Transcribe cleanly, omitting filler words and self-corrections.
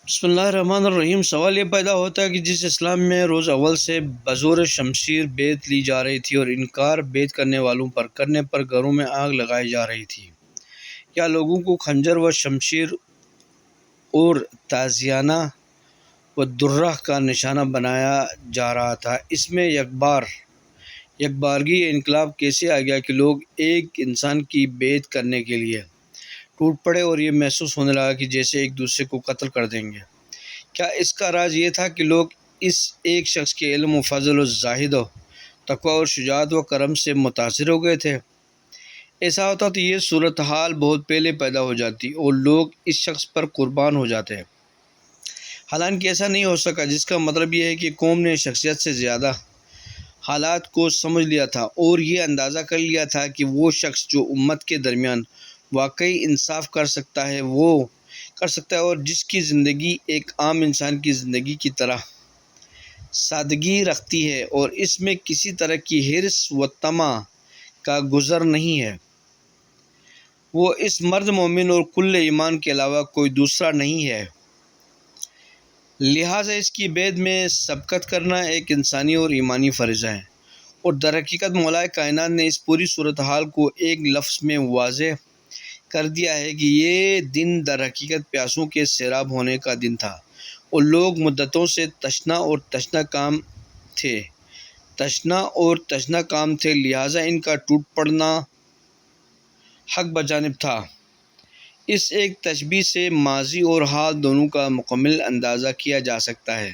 بسم اللہ الرحمن الرحیم۔ سوال یہ پیدا ہوتا ہے کہ جس اسلام میں روز اول سے بزور شمشیر بیعت لی جا رہی تھی اور انکار بیعت کرنے والوں پر کرنے پر گھروں میں آگ لگائی جا رہی تھی، یا لوگوں کو خنجر و شمشیر اور تازیانہ و درہ کا نشانہ بنایا جا رہا تھا، اس میں یکبارگی انقلاب کیسے آ گیا کہ لوگ ایک انسان کی بیعت کرنے کے لیے ٹوٹ پڑے اور یہ محسوس ہونے لگا کہ جیسے ایک دوسرے کو قتل کر دیں گے؟ کیا اس کا راز یہ تھا کہ لوگ اس ایک شخص کے علم و فضل و زاہد و تقوی اور شجاعت و کرم سے متاثر ہو گئے تھے؟ ایسا ہوتا تو یہ صورتحال بہت پہلے پیدا ہو جاتی اور لوگ اس شخص پر قربان ہو جاتے۔ حالانکہ ایسا نہیں ہو سکا، جس کا مطلب یہ ہے کہ قوم نے شخصیت سے زیادہ حالات کو سمجھ لیا تھا اور یہ اندازہ کر لیا تھا کہ وہ شخص جو امت کے درمیان واقعی انصاف کر سکتا ہے وہ کر سکتا ہے، اور جس کی زندگی ایک عام انسان کی زندگی کی طرح سادگی رکھتی ہے اور اس میں کسی طرح کی حرص و طمع کا گزر نہیں ہے، وہ اس مرد مومن اور کل ایمان کے علاوہ کوئی دوسرا نہیں ہے۔ لہٰذا اس کی بیعت میں سبقت کرنا ایک انسانی اور ایمانی فریضہ ہے، اور در حقیقت مولا کائنات نے اس پوری صورتحال کو ایک لفظ میں واضح کر دیا ہے کہ یہ دن در حقیقت پیاسوں کے سیراب ہونے کا دن تھا، اور لوگ مدتوں سے تشنا اور تشنا کام تھے، لہٰذا ان کا ٹوٹ پڑنا حق بجانب تھا۔ اس ایک تشبیہ سے ماضی اور حال دونوں کا مکمل اندازہ کیا جا سکتا ہے۔